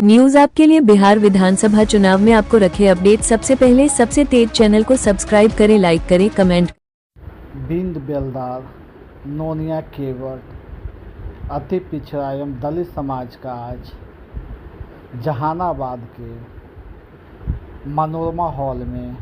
News आपके लिए बिहार विधानसभा चुनाव में आपको रखे अपडेट सबसे पहले सबसे तेज चैनल को सब्सक्राइब करें, लाइक करें, कमेंट। बिंद बेलदार नोनिया केवट अति पिछड़ा एवं दलित समाज का आज जहानाबाद के मनोरमा हॉल में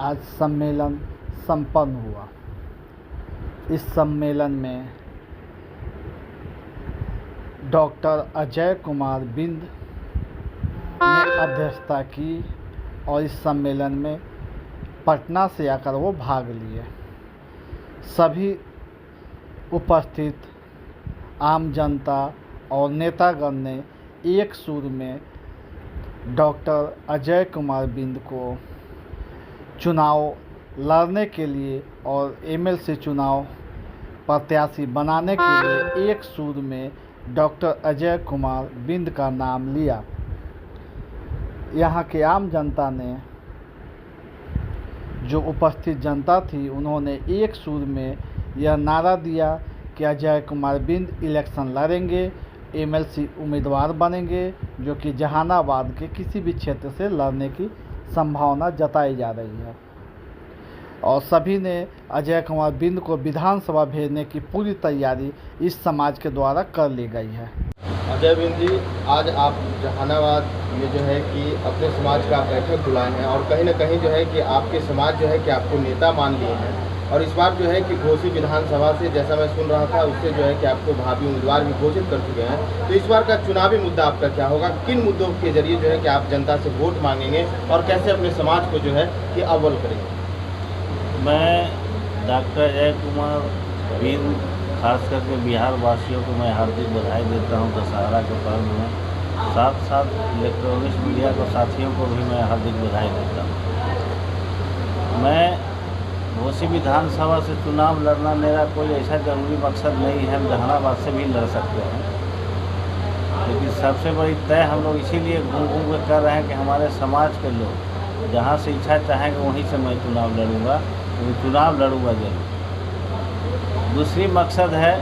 आज सम्मेलन संपन्न हुआ। इस सम्मेलन में डॉक्टर अजय कुमार बिंद ने अध्यक्षता की और इस सम्मेलन में पटना से आकर वो भाग लिए। सभी उपस्थित आम जनता और नेतागण ने एक सुर में डॉक्टर अजय कुमार बिंद को चुनाव लड़ने के लिए और एमएलसी चुनाव प्रत्याशी बनाने के लिए एक सुर में डॉक्टर अजय कुमार बिंद का नाम लिया। यहाँ के आम जनता ने, जो उपस्थित जनता थी, उन्होंने एक सुर में यह नारा दिया कि अजय कुमार बिंद इलेक्शन लड़ेंगे, एमएलसी उम्मीदवार बनेंगे, जो कि जहानाबाद के किसी भी क्षेत्र से लड़ने की संभावना जताई जा रही है। और सभी ने अजय कुमार बिंद को विधानसभा भेजने की पूरी तैयारी इस समाज के द्वारा कर ली गई है। अजय बिंद जी, आज आप जहानाबाद में जो है कि अपने समाज का बैठक बुलाए हैं और कहीं ना कहीं जो है कि आपके समाज जो है कि आपको नेता मान लिए हैं और इस बार जो है कि घोसी विधानसभा से, जैसा मैं सुन रहा था, उससे जो है कि आपको भावी उम्मीदवार भी घोषित कर चुके हैं। तो इस बार का चुनावी मुद्दा आपका क्या होगा? किन मुद्दों के जरिए जो है कि आप जनता से वोट मांगेंगे और कैसे अपने समाज को जो है कि अव्वल करेंगे? मैं डॉक्टर अजय कुमार बिंद, खास करके बिहार वासियों को मैं हार्दिक बधाई देता हूं दशहरा के पर्व में। साथ साथ इलेक्ट्रॉनिक्स मीडिया को साथियों को भी मैं हार्दिक बधाई देता हूं। मैं घोसी विधानसभा से चुनाव लड़ना मेरा कोई ऐसा जरूरी मकसद नहीं है। हम जहानाबाद से भी लड़ सकते हैं, लेकिन सबसे बड़ी तय हम लोग इसीलिए घूम घूम कर कर रहे हैं कि हमारे समाज के लोग जहाँ से इच्छा चाहेंगे वहीं से मैं चुनाव लड़ूंगा, क्योंकि चुनाव लड़ूंगा जरूर। दूसरी मकसद है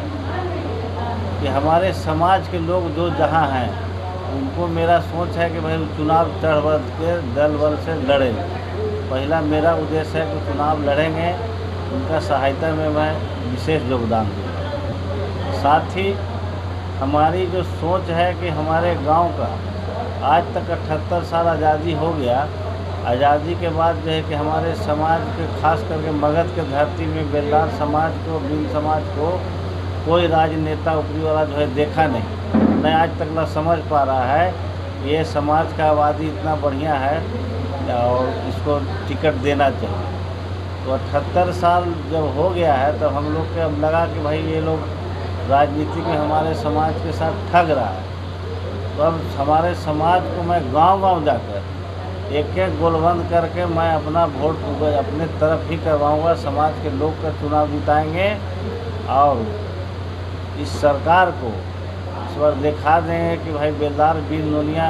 कि हमारे समाज के लोग जो जहाँ हैं उनको मेरा सोच है कि भाई चुनाव चढ़ बढ़ के दल बल से लड़ेंगे। पहला मेरा उद्देश्य है कि चुनाव लड़ेंगे, उनका सहायता में मैं विशेष योगदान दूँगा। साथ ही हमारी जो सोच है कि हमारे गांव का आज तक 78 साल आज़ादी हो गया। आज़ादी के बाद जो है कि हमारे समाज के, खास करके मगध के धरती में बेलदार समाज को, बिंद समाज को कोई राजनेता ऊपरी वाला जो है देखा नहीं, आज तक न समझ पा रहा है ये समाज का आबादी इतना बढ़िया है और इसको टिकट देना चाहिए। तो 78 साल जब हो गया है तो हम लोग के अब लगा कि भाई ये लोग राजनीति में हमारे समाज के साथ ठग रहा है। तो अब हमारे समाज को मैं गांव-गांव जाकर एक एक गोलबंद करके मैं अपना वोट अपने तरफ ही करवाऊंगा। समाज के लोग का चुनाव जिताएंगे और इस सरकार को इस बार दिखा देंगे कि भाई बेलदार बिंद नोनिया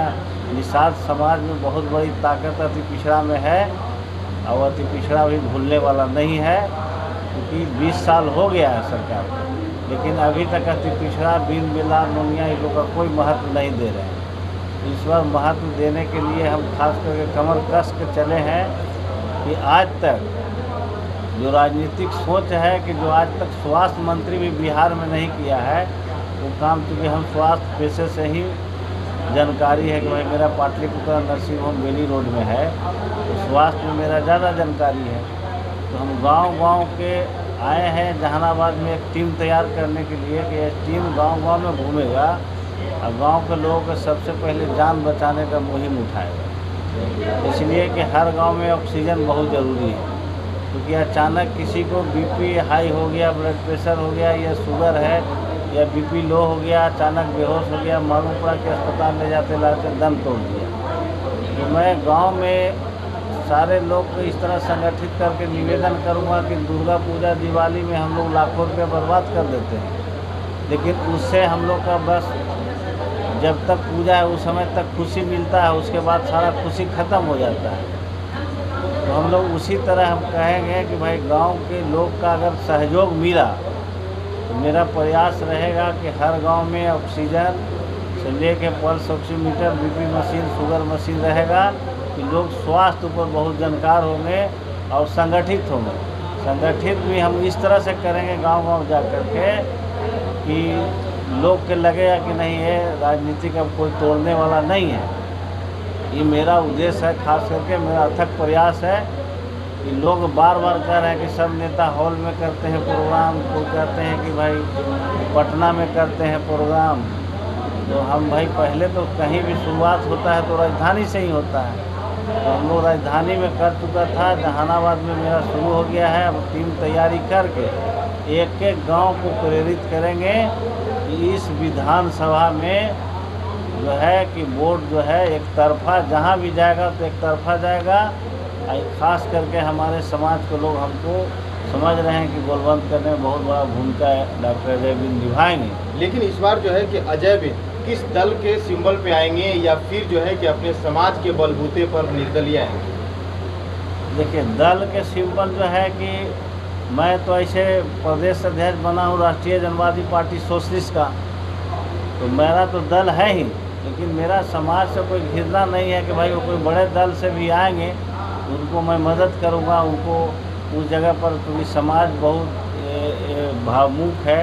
निषाद समाज में बहुत बड़ी ताकत अति पिछड़ा में है और अति पिछड़ा भी भूलने वाला नहीं है, क्योंकि 20 साल हो गया है सरकार को, लेकिन अभी तक अति पिछड़ा बिंद बेलदार नोनिया इन लोग का कोई महत्व नहीं दे रहे हैं। इस बार महत्व देने के लिए हम खास करके कमर कस के चले हैं कि आज तक जो राजनीतिक सोच है कि जो आज तक स्वास्थ्य मंत्री भी बिहार में नहीं किया है वो काम, चूँकि हम स्वास्थ्य पेशे से ही जानकारी है कि भाई मेरा पाटलिपुत्र नर्सिंग होम बेली रोड में है, तो स्वास्थ्य में मेरा ज़्यादा जानकारी है। तो हम गांव-गांव के आए हैं जहानाबाद में एक टीम तैयार करने के लिए कि यह टीम गांव-गांव में घूमेगा और गांव के लोगों को सबसे पहले जान बचाने का मुहिम उठाएगा। इसलिए कि हर गांव में ऑक्सीजन बहुत ज़रूरी है, क्योंकि अचानक किसी को बीपी हाई हो गया, ब्लड प्रेशर हो गया या शुगर है या बीपी लो हो गया, अचानक बेहोश हो गया, मालूम पड़ा कि अस्पताल ले जाते लाते दम तोड़ दिया। तो मैं गाँव में सारे लोग को इस तरह संगठित करके निवेदन करूँगा कि दुर्गा पूजा, दिवाली में हम लोग लाखों रुपये बर्बाद कर देते हैं, लेकिन उससे हम लोग का बस जब तक पूजा है उस समय तक खुशी मिलता है, उसके बाद सारा खुशी ख़त्म हो जाता है। तो हम लोग उसी तरह हम कहेंगे कि भाई गांव के लोग का अगर सहयोग मिला तो मेरा प्रयास रहेगा कि हर गांव में ऑक्सीजन से लेके pulse oximeter, BP machine, sugar machine रहेगा कि लोग स्वास्थ्य ऊपर बहुत जानकार होंगे और संगठित होंगे। संगठित भी हम इस तरह से करेंगे गांव-गांव जा कर के कि लोग के लगेगा कि नहीं ये राजनीति का कोई तोड़ने वाला नहीं है। ये मेरा उद्देश्य है, खास करके मेरा अथक प्रयास है कि लोग बार बार कह रहे हैं कि सब नेता हॉल में करते हैं प्रोग्राम, तो कहते हैं कि भाई पटना में करते हैं प्रोग्राम। तो हम भाई पहले तो कहीं भी शुरुआत होता है तो राजधानी से ही होता है। तो हम लोग राजधानी में कर चुका था, जहानाबाद में मेरा शुरू हो गया है। अब टीम तैयारी करके एक एक गांव को प्रेरित करेंगे कि इस विधानसभा में जो है कि वोट जो है एक तरफा, जहां भी जाएगा तो एक तरफा जाएगा। खास करके हमारे समाज के लोग हमको समझ रहे हैं कि गोलबंद करने में बहुत बड़ा भूमिका डॉक्टर अजय बिंद निभाएंगे। लेकिन इस बार जो है कि अजय बिंद किस दल के सिंबल पे आएंगे या फिर जो है कि अपने समाज के बलबूते पर निर्दलीय आएंगे? देखिए, दल के सिंबल जो है कि मैं तो ऐसे प्रदेश अध्यक्ष बना हूँ राष्ट्रीय जनवादी पार्टी सोशलिस्ट का, तो मेरा तो दल है ही, लेकिन मेरा समाज से कोई घिरना नहीं है कि भाई वो कोई बड़े दल से भी आएंगे उनको मैं मदद करूँगा, उनको उस जगह पर, क्योंकि समाज बहुत भावुक है,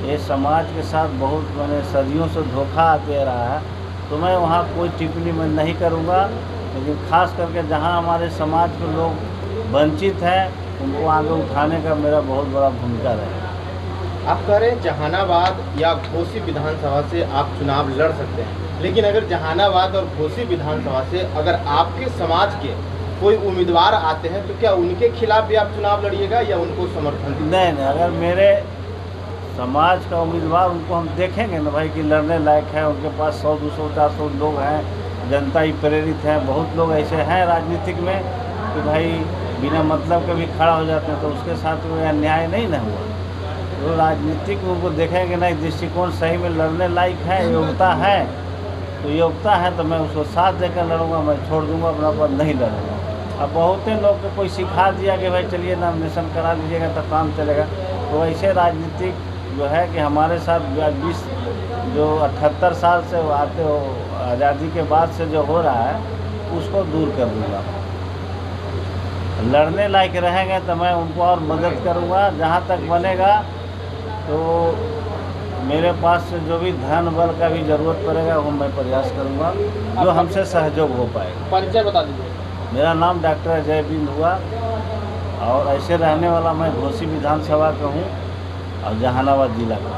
ये समाज के साथ बहुत मैंने सदियों से धोखा दे रहा है, तो मैं वहाँ कोई टिप्पणी मैं नहीं करूँगा। लेकिन खास करके जहाँ हमारे समाज के लोग वंचित हैं उनको आगे उठाने का मेरा बहुत बड़ा भूमिका रहेगा। आप कह रहे हैं जहानाबाद या घोसी विधानसभा से आप चुनाव लड़ सकते हैं, लेकिन अगर जहानाबाद और घोसी विधानसभा से अगर आपके समाज के कोई उम्मीदवार आते हैं तो क्या उनके खिलाफ भी आप चुनाव लड़िएगा या उनको समर्थन? नहीं, अगर मेरे समाज का उम्मीदवार, उनको हम देखेंगे ना भाई कि लड़ने लायक है, उनके पास 100, 200, 400 लोग हैं, जनता ही प्रेरित है। बहुत लोग ऐसे हैं राजनीतिक में कि भाई बिना मतलब के भी खड़ा हो जाते हैं, तो उसके साथ कोई अन्याय नहीं ना हुआ। तो राजनीतिक उनको देखेंगे नहीं, दृष्टिकोण सही में लड़ने लायक है, योग्यता है, तो योग्यता है तो मैं उसको साथ देकर लड़ूंगा, मैं छोड़ दूंगा अपना पद नहीं लड़ूंगा। अब बहुत लोग को कोई सिखा दिया कि भाई चलिए नॉमिनेशन करा लीजिएगा तो काम चलेगा, तो ऐसे राजनीतिक जो है कि हमारे साथ 20 जो 78 साल से आते हो, आज़ादी के बाद से जो हो रहा है उसको दूर कर दूँगा। लड़ने लायक रहेंगे तो मैं उनको और मदद करूँगा, जहाँ तक बनेगा तो मेरे पास से जो भी धन बल का भी ज़रूरत पड़ेगा वो मैं प्रयास करूँगा जो हमसे सहयोग हो पाएगा। परिचय बता दीजिए। मेरा नाम डॉक्टर अजय बिंद हुआ और ऐसे रहने वाला मैं घोसी विधानसभा का हूँ और जहानाबाद जिला का।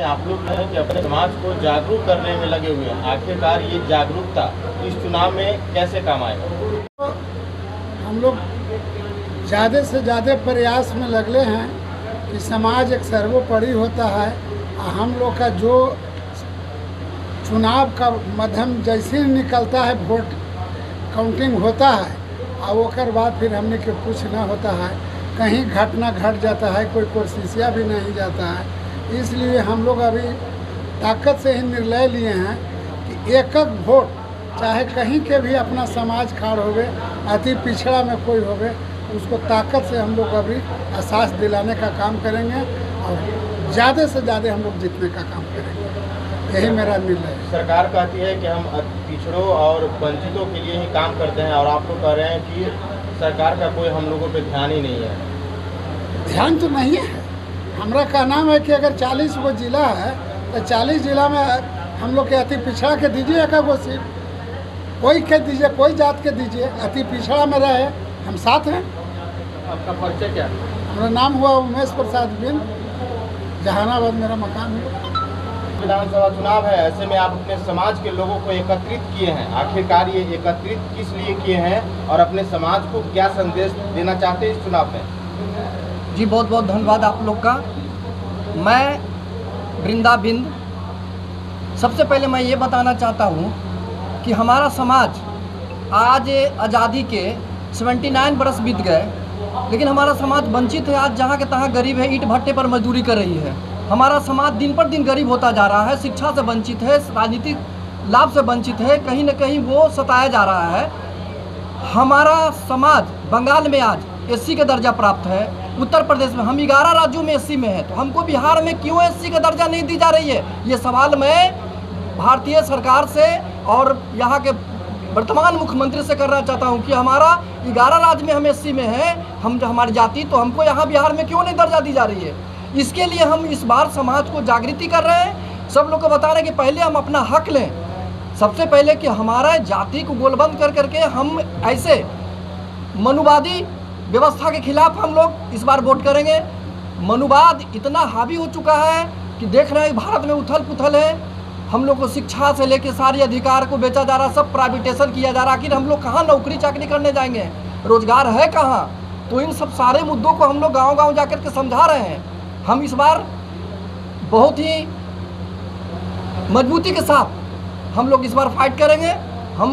आप लोग जो है कि अपने समाज को जागरूक करने में लगे हुए हैं, आखिरकार ये जागरूकता इस चुनाव में कैसे काम आएगा? हम लोग ज़्यादा से ज़्यादा प्रयास में लगे हैं कि समाज एक सर्वोपरि होता है। हम लोग का जो चुनाव का माध्यम जैसे ही निकलता है, वोट काउंटिंग होता है और उसके बाद फिर हमने के कुछ ना होता है, कहीं घटना घट जाता है, कोई कोशिशिया भी नहीं जाता है। इसलिए हम लोग अभी ताकत से ही निर्णय लिए हैं कि एक एक वोट चाहे कहीं के भी अपना समाज खाड़ हो गए, अति पिछड़ा में कोई हो गए, उसको ताकत से हम लोग अभी एहसास दिलाने का काम करेंगे और ज़्यादा से ज़्यादा हम लोग जीतने का काम करेंगे। यही मेरा निर्णय है। सरकार कहती है कि हम पिछड़ों और वंचितों के लिए ही काम करते हैं और आप लोग कह रहे हैं कि सरकार का कोई हम लोगों पे ध्यान ही नहीं है। ध्यान तो नहीं है, हमारा कहना है कि अगर 40 गो जिला है तो 40 जिला में हम लोग के अति पिछड़ा के दीजिए एक गो सीट, कोई के दीजिए, कोई जात के दीजिए, अति पिछड़ा में रहे, हम साथ हैं। आपका परिचय क्या है? हमारा नाम हुआ उमेश प्रसाद बिंद, जहानाबाद मेरा मकान है। विधानसभा चुनाव है, ऐसे में आप अपने समाज के लोगों को एकत्रित किए हैं, आखिरकार ये एकत्रित किस लिए किए हैं और अपने समाज को क्या संदेश देना चाहते हैं इस चुनाव में? जी बहुत बहुत धन्यवाद आप लोग का। मैं वृंदा बिंद, सबसे पहले मैं ये बताना चाहता हूँ कि हमारा समाज आज आज़ादी के 79 बरस बीत गए, लेकिन हमारा समाज वंचित है। आज जहाँ के तहाँ गरीब है, ईंट भट्टे पर मजदूरी कर रही है। हमारा समाज दिन पर दिन गरीब होता जा रहा है, शिक्षा से वंचित है, राजनीतिक लाभ से वंचित है, कहीं न कहीं वो सताया जा रहा है। हमारा समाज बंगाल में आज एससी का दर्जा प्राप्त है, उत्तर प्रदेश में हम 11 राज्यों में एससी में है, तो हमको बिहार में क्यों एससी का दर्जा नहीं दी जा रही है? ये सवाल मैं भारतीय सरकार से और यहाँ के वर्तमान मुख्यमंत्री से करना चाहता हूँ कि हमारा 11 राज्य में हम एससी में है, हम हमारी जाति, तो हमको यहाँ बिहार में क्यों नहीं दर्जा दी जा रही है। इसके लिए हम इस बार समाज को जागृति कर रहे हैं, सब लोग को बता रहे हैं कि पहले हम अपना हक लें। सबसे पहले कि हमारा जाति को गोलबंद कर करके हम ऐसे मनुवादी व्यवस्था के खिलाफ हम लोग इस बार वोट करेंगे। मनुवाद इतना हावी हो चुका है कि देख रहे हैं भारत में उथल पुथल है। हम लोग को शिक्षा से लेकर सारे अधिकार को बेचा जा रहा, सब प्राइवेटाइजेशन किया जा रहा। आखिर हम लोग कहाँ नौकरी चाकरी करने जाएंगे, रोजगार है कहाँ? तो इन सब सारे मुद्दों को हम लोग गांव-गांव जाकर के समझा रहे हैं। हम इस बार बहुत ही मजबूती के साथ हम लोग इस बार फाइट करेंगे। हम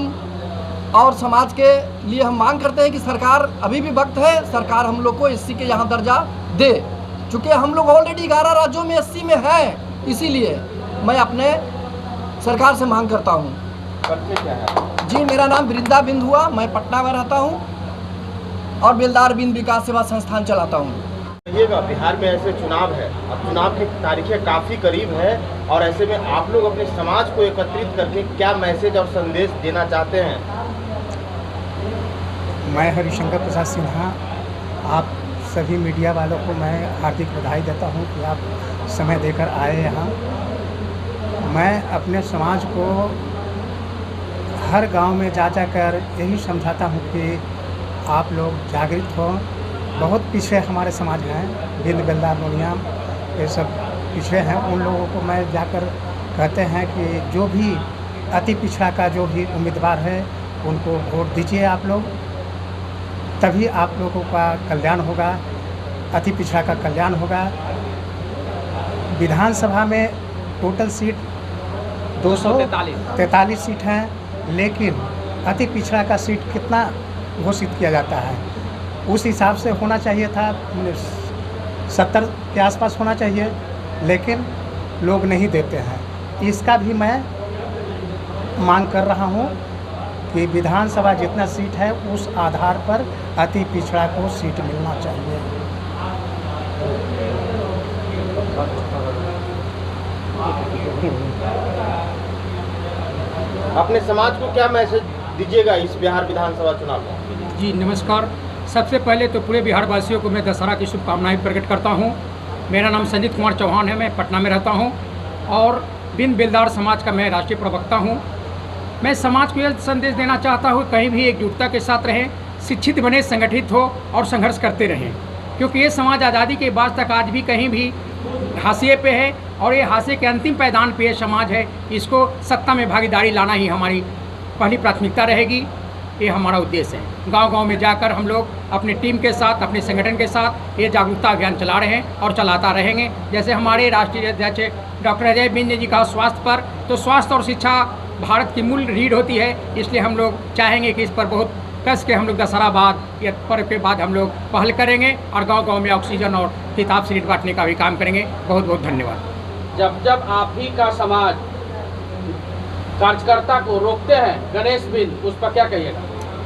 और समाज के लिए हम मांग करते हैं कि सरकार, अभी भी वक्त है, सरकार हम लोग को एससी के यहाँ दर्जा दे, चूँकि हम लोग ऑलरेडी 11 राज्यों में एससी में हैं। इसीलिए मैं अपने सरकार से मांग करता हूँ। क्या है? जी, मेरा नाम वृंदा बिंद हुआ, मैं पटना में रहता हूँ और बेलदार बिंद विकास सेवा संस्थान चलाता हूँ। कहिएगा, बिहार में ऐसे चुनाव है, अब चुनाव की तारीखें काफ़ी करीब है, और ऐसे में आप लोग अपने समाज को एकत्रित करके क्या मैसेज और संदेश देना चाहते हैं? मैं हरिशंकर प्रसाद सिन्हा, आप सभी मीडिया वालों को मैं हार्दिक बधाई देता हूं कि आप समय देकर आए यहाँ। मैं अपने समाज को हर गांव में जा कर यही समझाता हूं कि आप लोग जागृत हो। बहुत पिछड़े हमारे समाज हैं, बिंद बेलदार नोनिया, ये सब पिछड़े हैं। उन लोगों को मैं जाकर कहते हैं कि जो भी अति पिछड़ा का जो भी उम्मीदवार है उनको वोट दीजिए आप लोग, तभी आप लोगों का कल्याण होगा, अति पिछड़ा का कल्याण होगा। विधानसभा में टोटल सीट 243 सीट हैं, लेकिन अति पिछड़ा का सीट कितना घोषित किया जाता है, उस हिसाब से होना चाहिए था, 70 के आसपास होना चाहिए, लेकिन लोग नहीं देते हैं। इसका भी मैं मांग कर रहा हूँ कि विधानसभा जितना सीट है उस आधार पर अति पिछड़ा को सीट मिलना चाहिए। अपने समाज को क्या मैसेज दीजिएगा इस बिहार विधानसभा चुनाव में? जी नमस्कार। सबसे पहले तो पूरे बिहार वासियों को मैं दशहरा की शुभकामनाएं प्रकट करता हूं। मेरा नाम संजीत कुमार चौहान है, मैं पटना में रहता हूं और बिंद बेलदार समाज का मैं राष्ट्रीय प्रवक्ता हूं। मैं समाज को यह संदेश देना चाहता हूं, कहीं भी एकजुटता के साथ रहें, शिक्षित बने, संगठित हो और संघर्ष करते रहें, क्योंकि ये समाज आज़ादी के बाद तक आज भी कहीं भी हाशिए पे है और ये हाशिए के अंतिम पैदान पे ये समाज है। इसको सत्ता में भागीदारी लाना ही हमारी पहली प्राथमिकता रहेगी, ये हमारा उद्देश्य है। गांव-गांव में जाकर हम लोग अपनी टीम के साथ, अपने संगठन के साथ ये जागरूकता अभियान चला रहे हैं और चलाता रहेंगे। जैसे हमारे राष्ट्रीय अध्यक्ष डॉक्टर अजय बिंद जी का स्वास्थ्य पर, तो स्वास्थ्य और शिक्षा भारत की मूल रीढ़ होती है, इसलिए हम लोग चाहेंगे कि इस पर बहुत कस के हम लोग दशहरा बाद या पर्व के बाद हम लोग पहल करेंगे और गांव-गांव में ऑक्सीजन और किताब सीट बांटने का भी काम करेंगे। बहुत बहुत धन्यवाद। जब आप ही का समाज कार्यकर्ता को रोकते हैं गणेश बिंद, उस पर क्या कहिएगा?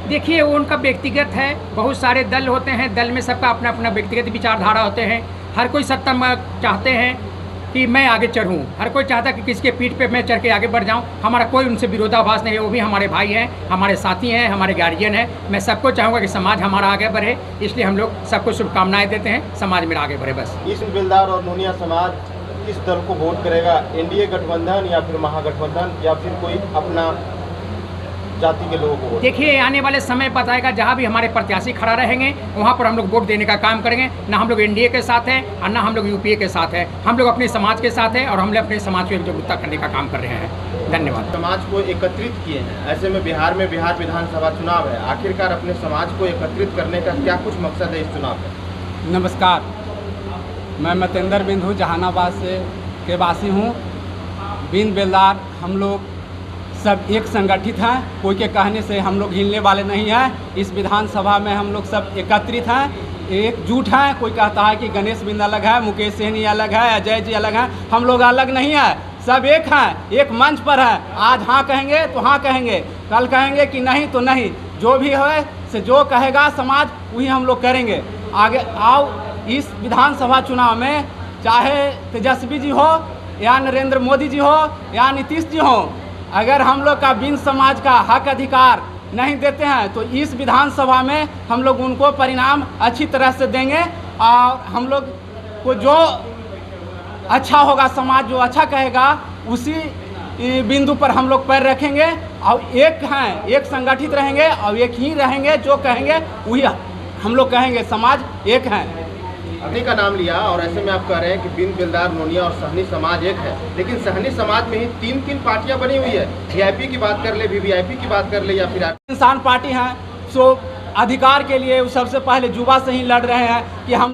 देखिए, वो उनका व्यक्तिगत है, बहुत सारे दल होते हैं, दल में सबका अपना अपना व्यक्तिगत विचारधारा होते हैं। हर कोई सत्ता में चाहते हैं कि मैं आगे चढ़ूं, हर कोई चाहता कि किसके पीठ पे मैं चढ़ के आगे बढ़ जाऊं। हमारा कोई उनसे विरोधाभास नहीं है, वो भी हमारे भाई हैं, हमारे साथी हैं, हमारे गार्जियन हैं। मैं सबको चाहूँगा कि समाज हमारा आगे बढ़े, इसलिए हम लोग सबको शुभकामनाएं देते हैं, समाज मेरा आगे बढ़े बस। इस बेलदार और नोनिया समाज किस दल को वोट करेगा? एनडीए गठबंधन या फिर महागठबंधन या फिर कोई अपना जाति के लोगों को? देखिए, आने वाले समय बताएगा, जहाँ भी हमारे प्रत्याशी खड़ा रहेंगे वहाँ पर हम लोग वोट देने का काम करेंगे। ना हम लोग एनडीए के साथ हैं और ना हम लोग यूपीए के साथ हैं, हम लोग अपने समाज के साथ हैं और हम लोग अपने समाज को एकजुटता करने का काम कर रहे हैं। धन्यवाद। समाज को एकत्रित किए हैं, ऐसे में बिहार विधानसभा चुनाव है, आखिरकार अपने समाज को एकत्रित करने का क्या कुछ मकसद है इस चुनाव में? नमस्कार, मैं मतेंद्र बिंद हूँ, जहानाबाद से के वासी हूँ। बिंद बेलदार हम लोग सब एक संगठित हैं, कोई के कहने से हम लोग हिलने वाले नहीं हैं। इस विधानसभा में हम लोग सब एकत्रित हैं, एकजुट हैं। कोई कहता है कि गणेश बिंद अलग है, मुकेश सहनी अलग है, अजय जी अलग हैं, हम लोग अलग नहीं है, सब एक हैं, एक मंच पर है। आज हाँ कहेंगे तो हाँ कहेंगे, कल कहेंगे कि नहीं तो नहीं, जो भी है से जो कहेगा समाज वही हम लोग करेंगे। आगे आओ, इस विधानसभा चुनाव में चाहे तेजस्वी जी हो या नरेंद्र मोदी जी हो या नीतीश जी हो, अगर हम लोग का बिंद समाज का हक अधिकार नहीं देते हैं तो इस विधानसभा में हम लोग उनको परिणाम अच्छी तरह से देंगे और हम लोग को जो अच्छा होगा, समाज जो अच्छा कहेगा उसी बिंदु पर हम लोग पैर रखेंगे और एक हैं, एक संगठित रहेंगे और एक ही रहेंगे, जो कहेंगे वही हम लोग कहेंगे, समाज एक है। अपनी का नाम लिया और ऐसे में आप कह रहे हैं कि बिंद बेलदार, नोनिया और सहनी समाज एक है, लेकिन सहनी समाज में ही तीन पार्टियां बनी हुई है। वीआईपी की बात कर ले, वीवीआईपी की बात कर ले या फिर इंसान पार्टी हैं, सो अधिकार के लिए सबसे पहले युवा से ही लड़ रहे हैं कि हम